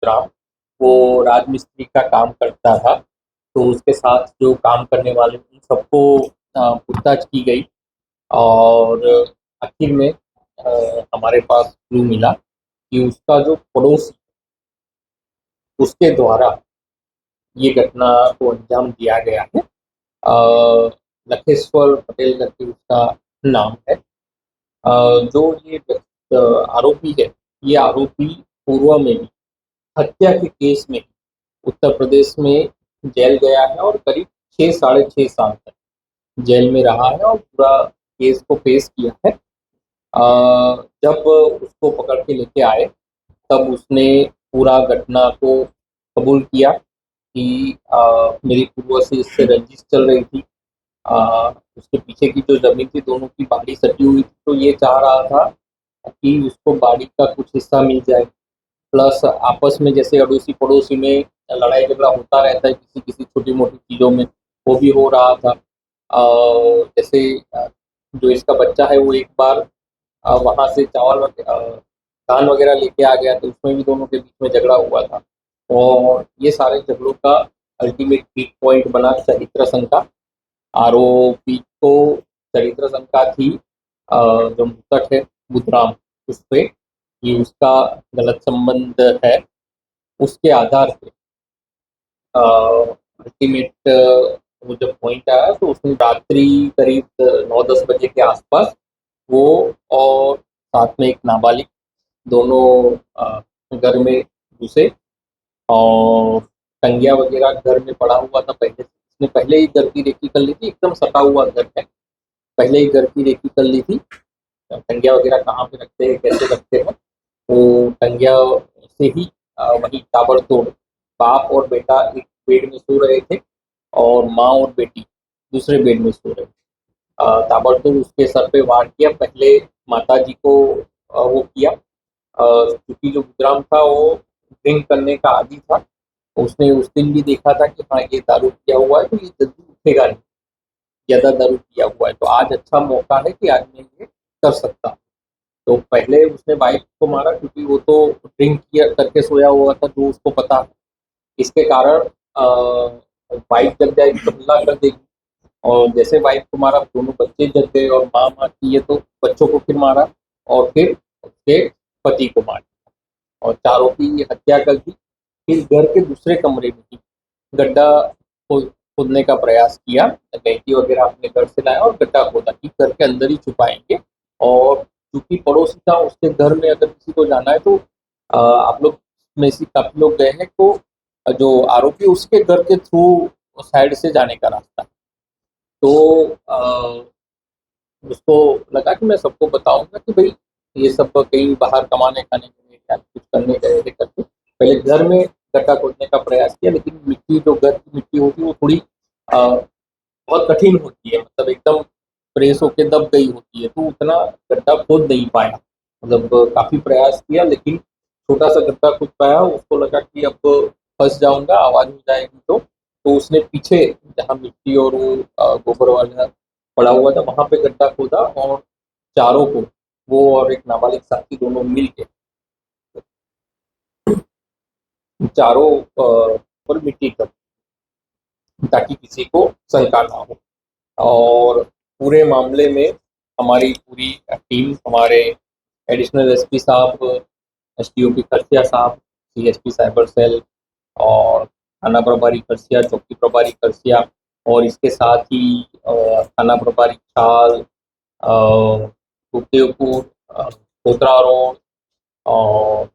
बुधराम, वो राजमिस्त्री का काम करता था। तो उसके साथ जो काम करने वाले उन सबको पूछताछ की गई और आखिर में हमारे पास क्लू मिला कि उसका जो पड़ोसी उसके द्वारा ये घटना को अंजाम दिया गया है। लखेश्वर पटेल करके उसका नाम है। जो ये आरोपी है, ये आरोपी पूर्व में भी हत्या के केस में उत्तर प्रदेश में जेल गया है और करीब 6 साढ़े 6 साल तक जेल में रहा है और पूरा केस को फेस किया है। जब उसको पकड़ के लेके आए तब उसने पूरा घटना को कबूल किया कि मेरी पूर्व से इससे रंजिश चल रही थी। उसके पीछे की जो जमीन थी दोनों की बाड़ी सटी हुई थी, तो ये चाह रहा था कि उसको बाड़ी का कुछ हिस्सा मिल जाए। प्लस आपस में जैसे अड़ोसी पड़ोसी में लड़ाई झगड़ा होता रहता है किसी किसी छोटी मोटी चीज़ों में, वो भी हो रहा था। जैसे जो इसका बच्चा है वो एक बार वहाँ से धान वगैरह लेके आ गया, तो उसमें भी दोनों के बीच में झगड़ा हुआ था। और ये सारे झगड़ों का अल्टीमेट पीक पॉइंट बना चरित्र शंका। आरोपी को चरित्र शंका थी जो मृतक है बुधराम, उस पे ये उसका गलत संबंध है। उसके आधार पे अल्टीमेट वो जब पॉइंट आया तो उसने रात्रि करीब 9-10 बजे के आसपास वो और साथ में एक नाबालिग दोनों घर में घुसे और टंगिया वगैरह घर में पड़ा हुआ था पहले से। उसने पहले ही घर की रेकी कर ली थी, एकदम सटा हुआ घर है, पहले ही घर की रेकी कर ली थी। टंगिया वगैरह कहाँ पे रखते हैं कैसे रखते हैं, तो टंगिया से ही वही ताबड़तोड़ बाप और बेटा एक बेड में सो रहे थे और माँ और बेटी दूसरे बेड में सो रहे थे। ताबड़तोड़ उसके सर पे वार किया, पहले माता जी को वो किया। क्योंकि जो बुधराम था वो ड्रिंक करने का आदी था, उसने उस दिन भी देखा था कि हाँ ये दारू पिया हुआ है तो ये जल्दी उठेगा नहीं, ज़्यादा दारू पिया हुआ है, तो आज अच्छा मौका है कि आज मैं ये कर सकता हूँ। तो पहले उसने वाइफ को मारा क्योंकि वो तो ड्रिंक किया करके सोया हुआ था, जो उसको पता है। इसके कारण वाइफ जग जाएगी तो हमला कर देगी, और जैसे वाइफ को मारा दोनों बच्चे जग गए और माँ मारती है तो बच्चों को फिर मारा और फिर उसके पति को मारा और चारों की हत्या कर दी। फिर घर के दूसरे कमरे में ही गड्ढा खोदने का प्रयास किया, गैंती वगैरह अपने घर से लाया और गड्ढा खोदा कि घर के अंदर ही छुपाएंगे। और चूंकि पड़ोसी था उसके घर में अगर किसी को जाना है तो आप लोग में से काफी लोग गए हैं, तो जो आरोपी उसके घर के थ्रू साइड से जाने का रास्ता है। तो उसको लगा कि मैं सबको बताऊंगा कि भाई ये सब कहीं बाहर कमाने खाने के लिए या कुछ करने गए थे करके पहले घर में गड्ढा खोदने का प्रयास किया, लेकिन मिट्टी जो घर की मिट्टी होती है वो थोड़ी बहुत कठिन होती है, मतलब एकदम प्रेस होके दब गई होती है, तो उतना गड्ढा खोद नहीं पाया। मतलब काफी प्रयास किया लेकिन छोटा सा गड्ढा खोद पाया। उसको लगा कि अब फंस जाऊंगा, आवाज हो जाएगी तो उसने पीछे जहाँ मिट्टी और वो गोबर वाला पड़ा हुआ था वहां पे गड्ढा खोदा और चारों को, वो और एक नाबालिग साथी दोनों मिल के चारों पर मिट्टी कर, ताकि किसी को शंका ना हो। और पूरे मामले में हमारी पूरी टीम, हमारे एडिशनल एसपी साहब, एसटीओपी खरसिया साहब, सीएसपी साइबर सेल और थाना प्रभारी खरसिया, चौकी प्रभारी खरसिया और इसके साथ ही थाना प्रभारी छाल, सुखदेवपुर, कोतरा रोड और